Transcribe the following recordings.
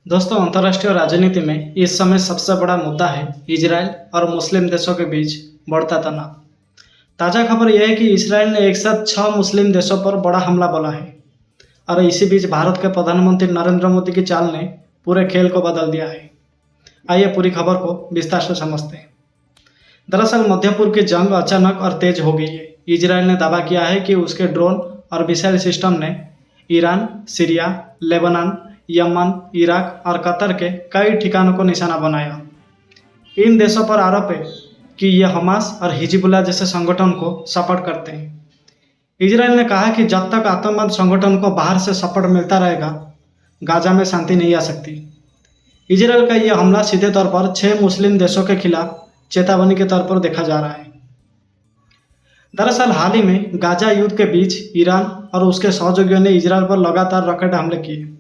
दोस्तों, अंतर्राष्ट्रीय राजनीति में इस समय सबसे बड़ा मुद्दा है इजराइल और मुस्लिम देशों के बीच बढ़ता तनाव। ताज़ा खबर यह है कि इसराइल ने एक साथ 6 मुस्लिम देशों पर बड़ा हमला बोला है और इसी बीच भारत के प्रधानमंत्री नरेंद्र मोदी की चाल ने पूरे खेल को बदल दिया है। आइए पूरी खबर को विस्तार से समझते हैं। दरअसल मध्य पूर्व की जंग अचानक और तेज हो गई है। इजराइल ने दावा किया है कि उसके ड्रोन और मिसाइल सिस्टम ने Iran, Syria, Lebanon, Yemen, Iraq और कतर के कई ठिकानों को निशाना बनाया। इन देशों पर आरोप है कि ये हमास और हिजबुल्लाह जैसे संगठन को सपोर्ट करते हैं। इजराइल ने कहा कि जब तक आतंकवाद संगठन को बाहर से सपोर्ट मिलता रहेगा, गाजा में शांति नहीं आ सकती। इजराइल का यह हमला सीधे तौर पर 6 मुस्लिम देशों के खिलाफ चेतावनी के तौर पर देखा जा रहा है। दरअसल हाल ही में गाजा युद्ध के बीच ईरान और उसके सहयोगियों ने इजराइल पर लगातार रॉकेट हमले किए।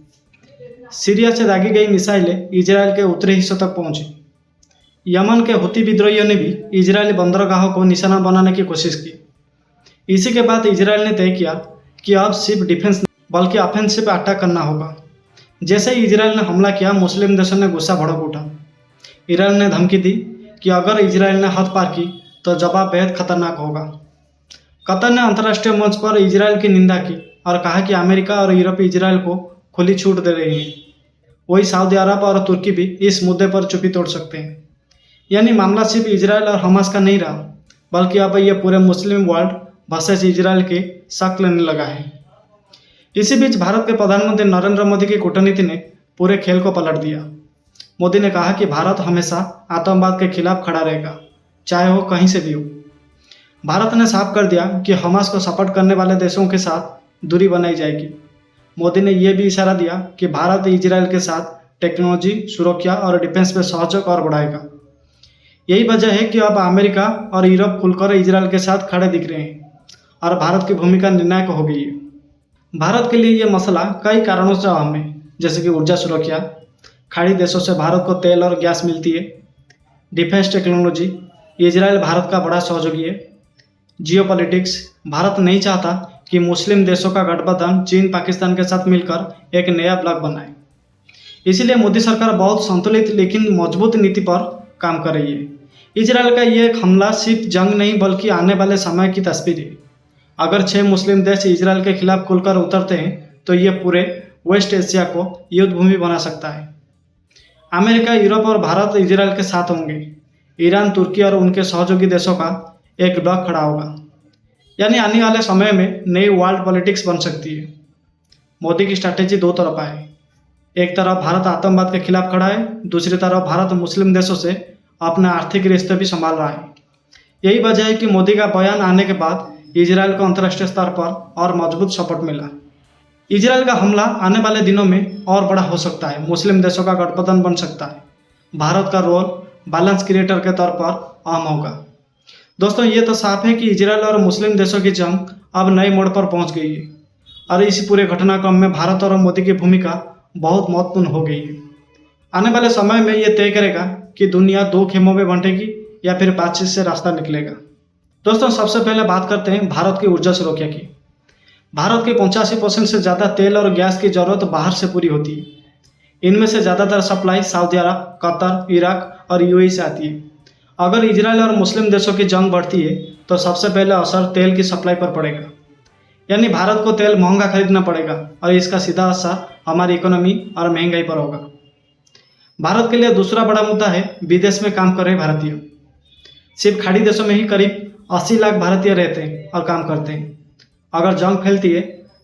सीरिया से दागी गई मिसाइलें इजराइल के उत्तरी हिस्सों तक पहुंची। यमन के हुती विद्रोहियों ने भी इजरायली बंदरगाहों को निशाना बनाने की कोशिश की। इसी के बाद इजराइल ने तय किया कि अब सिर्फ डिफेंस बल्कि ऑफेंसिव अटैक करना होगा। जैसे ही इजराइल ने हमला किया, मुस्लिम देशों ने गुस्सा भड़क उठा। ईरान ने धमकी दी कि अगर इजराइल ने हद पार की तो जवाब बेहद खतरनाक होगा। कतर ने अंतर्राष्ट्रीय मंच पर इजराइल की निंदा की और कहा कि अमेरिका और यूरोप इजराइल को खुली छूट दे रही हैं। वही सऊदी अरब और तुर्की भी इस मुद्दे पर चुप्पी तोड़ सकते हैं। यानी मामला सिर्फ इजराइल और हमास का नहीं रहा, बल्कि अब यह पूरे मुस्लिम वर्ल्ड वर्सेस इजराइल के शक लेने लगा है। इसी बीच भारत के प्रधानमंत्री नरेंद्र मोदी की कूटनीति ने पूरे खेल को पलट दिया। मोदी ने कहा कि भारत हमेशा आतंकवाद के खिलाफ खड़ा रहेगा, चाहे वो कहीं से भी हो। भारत ने साफ कर दिया कि हमास को सपोर्ट करने वाले देशों के साथ दूरी बनाई जाएगी। मोदी ने यह भी इशारा दिया कि भारत इजराइल के साथ टेक्नोलॉजी, सुरक्षा और डिफेंस में सहयोग और बढ़ाएगा। यही वजह है कि अब अमेरिका और यूरोप खुलकर इजराइल के साथ खड़े दिख रहे हैं और भारत की भूमिका निर्णायक हो गई है। भारत के लिए यह मसला कई कारणों से अहम है, जैसे कि ऊर्जा सुरक्षा, खाड़ी देशों से भारत को तेल और गैस मिलती है, डिफेंस टेक्नोलॉजी, इजराइल भारत का बड़ा सहयोगी है, जियोपॉलिटिक्स, भारत नहीं चाहता कि मुस्लिम देशों का गठबंधन चीन, पाकिस्तान के साथ मिलकर एक नया ब्लॉक बनाए। इसलिए मोदी सरकार बहुत संतुलित लेकिन मजबूत नीति पर काम कर रही है। इजराइल का यह हमला सिर्फ जंग नहीं बल्कि आने वाले समय की तस्वीर है। अगर 6 मुस्लिम देश इजराइल के खिलाफ खुलकर उतरते हैं तो ये पूरे वेस्ट एशिया को युद्ध भूमि बना सकता है। अमेरिका, यूरोप और भारत इजराइल के साथ होंगे। ईरान, तुर्की और उनके सहयोगी देशों का एक ब्लॉक खड़ा होगा। यानी आने वाले समय में नई वर्ल्ड पॉलिटिक्स बन सकती है। मोदी की स्ट्रैटेजी दो तरफा है। एक तरफ भारत आतंकवाद के खिलाफ खड़ा है, दूसरी तरफ भारत मुस्लिम देशों से अपने आर्थिक रिश्ते भी संभाल रहा है। यही वजह है कि मोदी का बयान आने के बाद इजराइल को अंतर्राष्ट्रीय स्तर पर और मजबूत सपोर्ट मिला। इजराइल का हमला आने वाले दिनों में और बड़ा हो सकता है, मुस्लिम देशों का गठबंधन बन सकता है। भारत का रोल बैलेंस क्रिएटर के तौर पर अहम होगा। दोस्तों, ये तो साफ है कि इजराइल और मुस्लिम देशों की जंग अब नए मोड़ पर पहुंच गई है और इस पूरे घटनाक्रम में भारत और मोदी की भूमिका बहुत महत्वपूर्ण हो गई है। आने वाले समय में ये तय करेगा कि दुनिया 2 खेमों में बंटेगी या फिर बातचीत से रास्ता निकलेगा। दोस्तों, सबसे पहले बात करते हैं भारत की ऊर्जा सुरक्षा की। भारत के 85% से ज़्यादा तेल और गैस की जरूरत बाहर से पूरी होती है। इनमें से ज़्यादातर सप्लाई सऊदी अरब, कतर, इराक और यूएई से आती है। अगर इजराइल और मुस्लिम देशों की जंग बढ़ती है तो सबसे पहले असर तेल की सप्लाई पर पड़ेगा। यानी भारत को तेल महंगा खरीदना पड़ेगा और इसका सीधा असर हमारी इकोनॉमी और महंगाई पर होगा। भारत के लिए दूसरा बड़ा मुद्दा है विदेश में काम कर रहे भारतीय। सिर्फ खाड़ी देशों में ही करीब 80 लाख भारतीय रहते हैं और काम करते हैं। अगर जंग फैलती है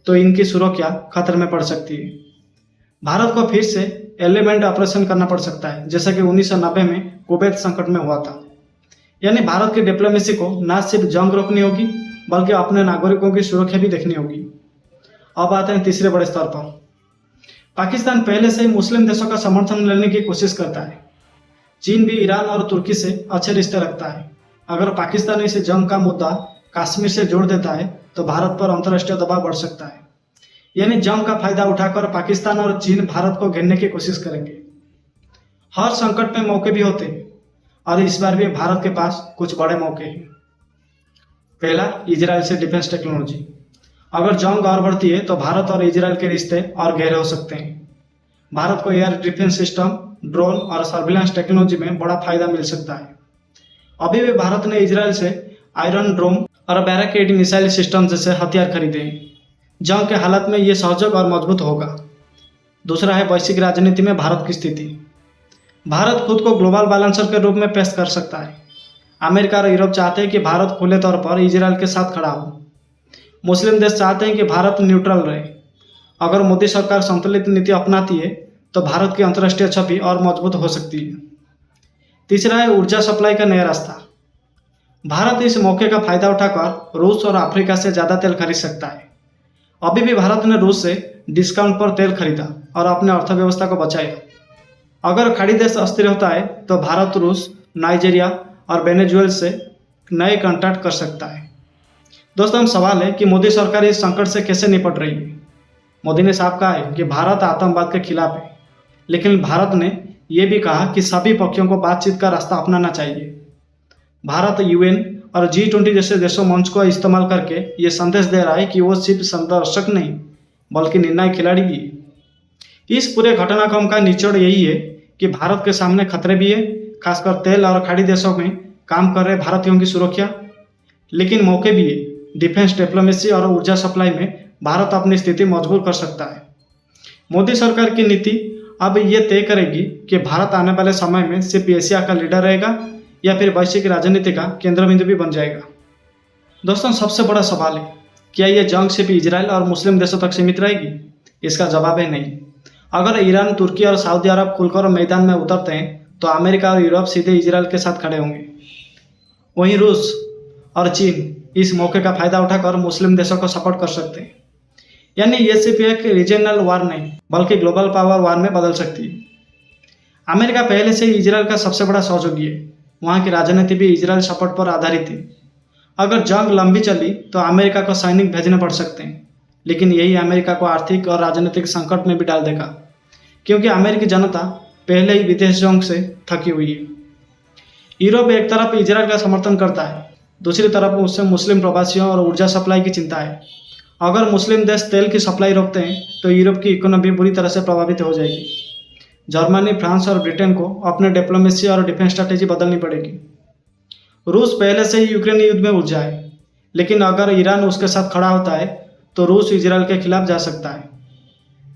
तो इनकी सुरक्षा खतरे में पड़ सकती है। भारत को फिर से एलिमेंट ऑपरेशन करना पड़ सकता है, जैसा कि 1990 में कुवैत संकट में हुआ था। यानी भारत की डिप्लोमेसी को न सिर्फ जंग रोकनी होगी बल्कि अपने नागरिकों की सुरक्षा भी देखनी होगी। अब आते हैं तीसरे बड़े स्तर पर। पाकिस्तान पहले से ही मुस्लिम देशों का समर्थन लेने की कोशिश करता है। चीन भी ईरान और तुर्की से अच्छे रिश्ते रखता है। अगर पाकिस्तान इस जंग का मुद्दा कश्मीर से जोड़ देता है तो भारत पर अंतर्राष्ट्रीय दबाव बढ़ सकता है। यानी जंग का फायदा उठाकर पाकिस्तान और चीन भारत को घेरने की कोशिश करेंगे। हर संकट में मौके भी होते हैं और इस बार भी भारत के पास कुछ बड़े मौके हैं। पहला, इजराइल से डिफेंस टेक्नोलॉजी। अगर जंग और बढ़ती है तो भारत और इजराइल के रिश्ते और गहरे हो सकते हैं। भारत को एयर डिफेंस सिस्टम, ड्रोन और सर्विलांस टेक्नोलॉजी में बड़ा फायदा मिल सकता है। अभी भी भारत ने इजराइल से आयरन डोम और बैराकेड मिसाइल सिस्टम जैसे हथियार खरीदे हैं। जंग के हालात में ये सहयोग और मजबूत होगा। दूसरा है वैश्विक राजनीति में भारत की स्थिति। भारत खुद को ग्लोबल बैलेंसर के रूप में पेश कर सकता है। अमेरिका और यूरोप चाहते हैं कि भारत खुले तौर पर इजराइल के साथ खड़ा हो। मुस्लिम देश चाहते हैं कि भारत न्यूट्रल रहे। अगर मोदी सरकार संतुलित नीति अपनाती है तो भारत की अंतर्राष्ट्रीय छवि और मजबूत हो सकती है। तीसरा है ऊर्जा सप्लाई का नया रास्ता। भारत इस मौके का फायदा उठाकर रूस और अफ्रीका से ज़्यादा तेल खरीद सकता है। अभी भी भारत ने रूस से डिस्काउंट पर तेल खरीदा और अपने अर्थव्यवस्था को बचाया। अगर खाड़ी देश अस्थिर होता है तो भारत रूस, नाइजीरिया और वेनेजुएला से नए कॉन्ट्रैक्ट कर सकता है। दोस्तों, हम सवाल है कि मोदी सरकार इस संकट से कैसे निपट रही है। मोदी ने साफ कहा है कि भारत आतंकवाद के खिलाफ है, लेकिन भारत ने यह भी कहा कि सभी पक्षों को बातचीत का रास्ता अपनाना चाहिए। भारत यूएन और G20 जैसे देशों मंच को इस्तेमाल करके ये संदेश दे रहा है कि वो सिर्फ संदर्शक नहीं बल्कि निर्णायक खिलाड़ी भी है। इस पूरे घटनाक्रम का निचोड़ यही है कि भारत के सामने खतरे भी है, खासकर तेल और खाड़ी देशों में काम कर रहे भारतीयों की सुरक्षा, लेकिन मौके भी है। डिफेंस, डिप्लोमेसी और ऊर्जा सप्लाई में भारत अपनी स्थिति मजबूत कर सकता है। मोदी सरकार की नीति अब ये तय करेगी कि भारत आने वाले समय में सिर्फ एशिया का लीडर रहेगा या फिर वैश्विक राजनीति का केंद्र बिंदु भी बन जाएगा। दोस्तों, सबसे बड़ा सवाल है, क्या यह जंग सिर्फ इजराइल और मुस्लिम देशों तक सीमित रहेगी? इसका जवाब है नहीं। अगर ईरान, तुर्की और सऊदी अरब खुलकर मैदान में उतरते हैं तो अमेरिका और यूरोप सीधे इजराइल के साथ खड़े होंगे। वहीं रूस और चीन इस मौके का फायदा उठाकर मुस्लिम देशों को सपोर्ट कर सकते हैं। यानी ये सिर्फ एक रीजनल वार नहीं बल्कि ग्लोबल पावर वार में बदल सकती है। अमेरिका पहले से ही इजराइल का सबसे बड़ा सहयोगी है। वहाँ की राजनीति भी इजराइल सपोर्ट पर आधारित है। अगर जंग लंबी चली तो अमेरिका को सैनिक भेजने पड़ सकते हैं, लेकिन यही अमेरिका को आर्थिक और राजनीतिक संकट में भी डाल देगा, क्योंकि अमेरिकी जनता पहले ही विदेश जंग से थकी हुई है। यूरोप एक तरफ इजराइल का समर्थन करता है, दूसरी तरफ उससे मुस्लिम प्रवासियों और ऊर्जा सप्लाई की चिंता है। अगर मुस्लिम देश तेल की सप्लाई रोकते हैं तो यूरोप की इकोनॉमी बुरी तरह से प्रभावित हो जाएगी। जर्मनी, फ्रांस और ब्रिटेन को अपने डिप्लोमेसी और डिफेंस स्ट्रैटेजी बदलनी पड़ेगी। रूस पहले से ही यूक्रेन युद्ध में उलझा है, लेकिन अगर ईरान उसके साथ खड़ा होता है तो रूस इजराइल के खिलाफ जा सकता है।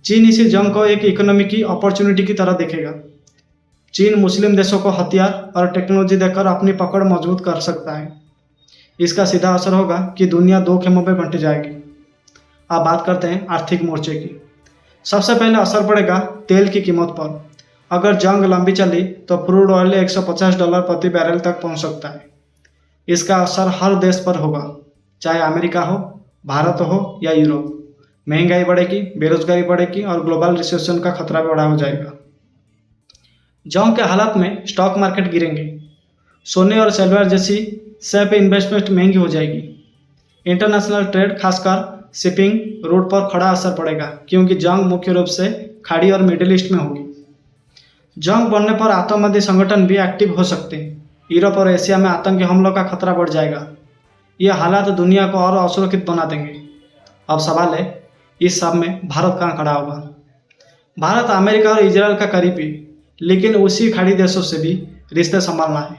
चीन इसी जंग को एक इकोनॉमी की अपॉर्चुनिटी की तरह देखेगा। चीन मुस्लिम देशों को हथियार और टेक्नोलॉजी देकर अपनी पकड़ मजबूत कर सकता है। इसका सीधा असर होगा कि दुनिया दो खेमों में बंट जाएगी। अब बात करते हैं आर्थिक मोर्चे की। सबसे पहले असर पड़ेगा तेल की कीमत पर। अगर जंग लंबी चली तो क्रूड ऑयल $150 प्रति बैरल तक पहुंच सकता है। इसका असर हर देश पर होगा, चाहे अमेरिका हो, भारत हो या यूरोप। महंगाई बढ़ेगी, बेरोजगारी बढ़ेगी और ग्लोबल रिसेशन का खतरा भी बड़ा हो जाएगा। जंग के हालात में स्टॉक मार्केट गिरेंगे। सोने और सिल्वर जैसी सेफ इन्वेस्टमेंट महंगी हो जाएगी। इंटरनेशनल ट्रेड, खासकर शिपिंग रूट पर खड़ा असर पड़ेगा, क्योंकि जंग मुख्य रूप से खाड़ी और मिडिल ईस्ट में होगी। जंग बढ़ने पर आतंकवादी संगठन भी एक्टिव हो सकते हैं। यूरोप और एशिया में आतंकी हमलों का खतरा बढ़ जाएगा। ये हालात दुनिया को और असुरक्षित बना देंगे। अब सवाल है, इस सब में भारत कहाँ खड़ा होगा? भारत अमेरिका और इजराइल का करीबी, लेकिन उसी खाड़ी देशों से भी रिश्ते संभालना है।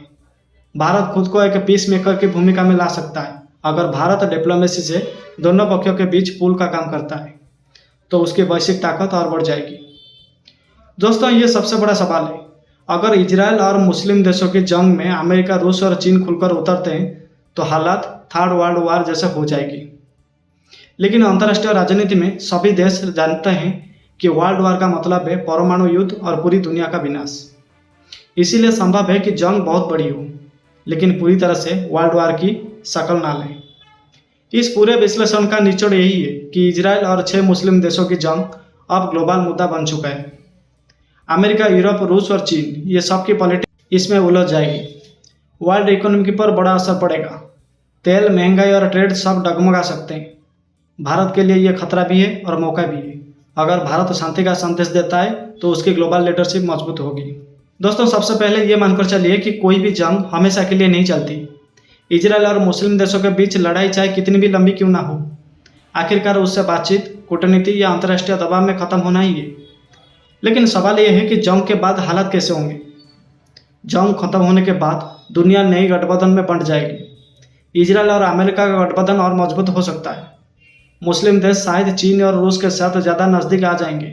भारत खुद को एक पीस मेकर की भूमिका में ला सकता है। अगर भारत डिप्लोमेसी से दोनों पक्षों के बीच पुल का काम करता है तो उसकी वैश्विक ताकत और बढ़ जाएगी। दोस्तों, ये सबसे बड़ा सवाल है। अगर इजराइल और मुस्लिम देशों की जंग में अमेरिका, रूस और चीन खुलकर उतरते हैं तो हालात थर्ड वर्ल्ड वार जैसे हो जाएगी। लेकिन अंतर्राष्ट्रीय राजनीति में सभी देश जानते हैं कि वर्ल्ड वार का मतलब है परमाणु युद्ध और पूरी दुनिया का विनाश। इसीलिए संभव है कि जंग बहुत बड़ी हो, लेकिन पूरी तरह से वर्ल्ड वार की शक्ल ना लें। इस पूरे विश्लेषण का निचोड़ यही है कि इजराइल और 6 मुस्लिम देशों की जंग अब ग्लोबल मुद्दा बन चुका है। अमेरिका, यूरोप, रूस और चीन, ये सब की पॉलिटिक्स इसमें उलझ जाएगी। वर्ल्ड इकोनॉमी पर बड़ा असर पड़ेगा। तेल, महंगाई और ट्रेड सब डगमगा सकते हैं। भारत के लिए ये खतरा भी है और मौका भी है। अगर भारत शांति का संदेश देता है तो उसकी ग्लोबल लीडरशिप मजबूत होगी। दोस्तों, सबसे पहले ये मानकर चलिए कि कोई भी जंग हमेशा के लिए नहीं चलती। इजराइल और मुस्लिम देशों के बीच लड़ाई चाहे कितनी भी लंबी क्यों ना हो, आखिरकार उससे बातचीत, कूटनीति या अंतर्राष्ट्रीय दबाव में खत्म होना ही है। लेकिन सवाल यह है कि जंग के बाद हालात कैसे होंगे। जंग खत्म होने के बाद दुनिया नई गठबंधन में बंट जाएगी। इजराइल और अमेरिका का गठबंधन और मजबूत हो सकता है। मुस्लिम देश शायद चीन और रूस के साथ ज़्यादा नज़दीक आ जाएंगे।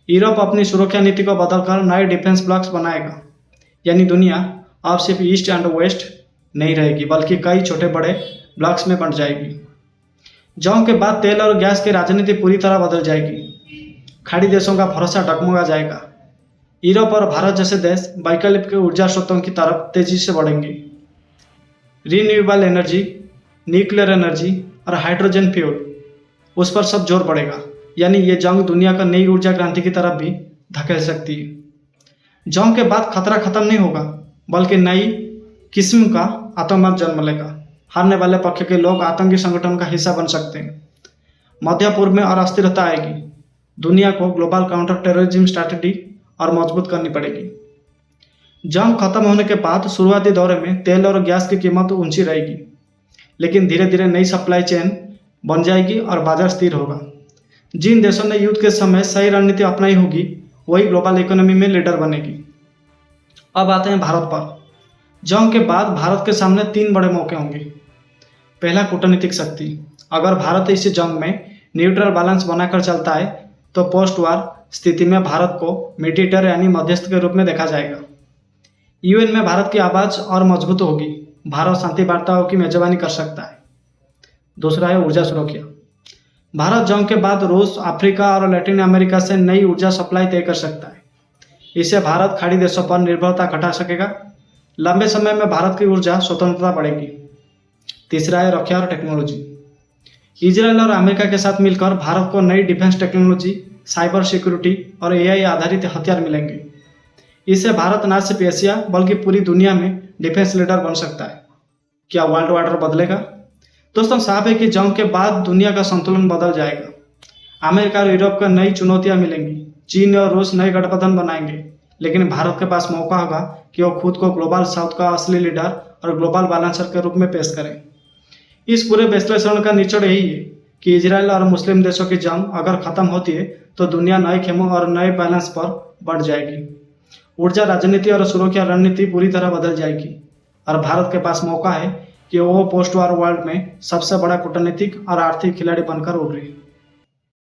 यूरोप अपनी सुरक्षा नीति को बदलकर नए डिफेंस ब्लॉक्स बनाएगा, यानी दुनिया अब सिर्फ ईस्ट एंड वेस्ट नहीं रहेगी बल्कि कई छोटे बड़े ब्लॉक्स में बंट जाएगी। जंग के बाद तेल और गैस की राजनीति पूरी तरह बदल जाएगी। खाड़ी देशों का भरोसा डगमगा जाएगा। यूरोप और भारत जैसे देश वैकल्पिक ऊर्जा स्रोतों की तरफ तेजी से बढ़ेंगे। रिन्यूएबल एनर्जी, न्यूक्लियर एनर्जी और हाइड्रोजन फ्यूल, उस पर सब जोर पड़ेगा। यानी ये जंग दुनिया का नई ऊर्जा क्रांति की तरफ भी धकेल सकती है। जंग के बाद खतरा खत्म नहीं होगा बल्कि नई किस्म का आतंकवाद जन्म लेगा। हारने वाले पक्ष के लोग आतंकी संगठन का हिस्सा बन सकते हैं। मध्य पूर्व में और अस्थिरता आएगी। दुनिया को ग्लोबल काउंटर टेररिज्म स्ट्रैटेजी और मजबूत करनी पड़ेगी। जंग खत्म होने के बाद शुरुआती दौरे में तेल और गैस की कीमत ऊंची रहेगी, लेकिन धीरे धीरे नई सप्लाई चेन बन जाएगी और बाजार स्थिर होगा। जिन देशों ने युद्ध के समय सही रणनीति अपनाई होगी वही ग्लोबल इकोनॉमी में लीडर बनेगी। अब आते हैं भारत पर। जंग के बाद भारत के सामने 3 बड़े मौके होंगे। पहला, कूटनीतिक शक्ति। अगर भारत इस जंग में न्यूट्रल बैलेंस बनाकर चलता है तो पोस्ट वार स्थिति में भारत को मीडिएटर यानी मध्यस्थ के रूप में देखा जाएगा। यूएन में भारत की आवाज़ और मजबूत होगी। भारत शांति वार्ताओं की मेजबानी कर सकता है। दूसरा है ऊर्जा सुरक्षा। भारत जंग के बाद रूस, अफ्रीका और लैटिन अमेरिका से नई ऊर्जा सप्लाई तय कर सकता है। इससे भारत खाड़ी देशों पर निर्भरता घटा सकेगा। लंबे समय में भारत की ऊर्जा स्वतंत्रता बढ़ेगी। तीसरा है रक्षा और टेक्नोलॉजी। इजराइल और अमेरिका के साथ मिलकर भारत को नई डिफेंस टेक्नोलॉजी, साइबर सिक्योरिटी और एआई आधारित हथियार मिलेंगे। इससे भारत न सिर्फ एशिया बल्कि पूरी दुनिया में डिफेंस लीडर बन सकता है। क्या वर्ल्ड ऑर्डर बदलेगा? दोस्तों, साफ है कि जंग के बाद दुनिया का संतुलन बदल जाएगा। अमेरिका और यूरोप को नई चुनौतियां मिलेंगी। चीन और रूस नए गठबंधन बनाएंगे, लेकिन भारत के पास मौका होगा कि वो खुद को ग्लोबल साउथ का असली लीडर और ग्लोबल बैलेंसर के रूप में पेश करें। इस पूरे विश्लेषण का निचोड़ यही है कि इजराइल और मुस्लिम देशों की जंग अगर खत्म होती है तो दुनिया नए खेमों और नए बैलेंस पर बढ़ जाएगी। ऊर्जा, राजनीति और सुरक्षा रणनीति पूरी तरह बदल जाएगी और भारत के पास मौका है कि वो पोस्ट वार वर्ल्ड में सबसे बड़ा कूटनीतिक और आर्थिक खिलाड़ी बनकर उभरे।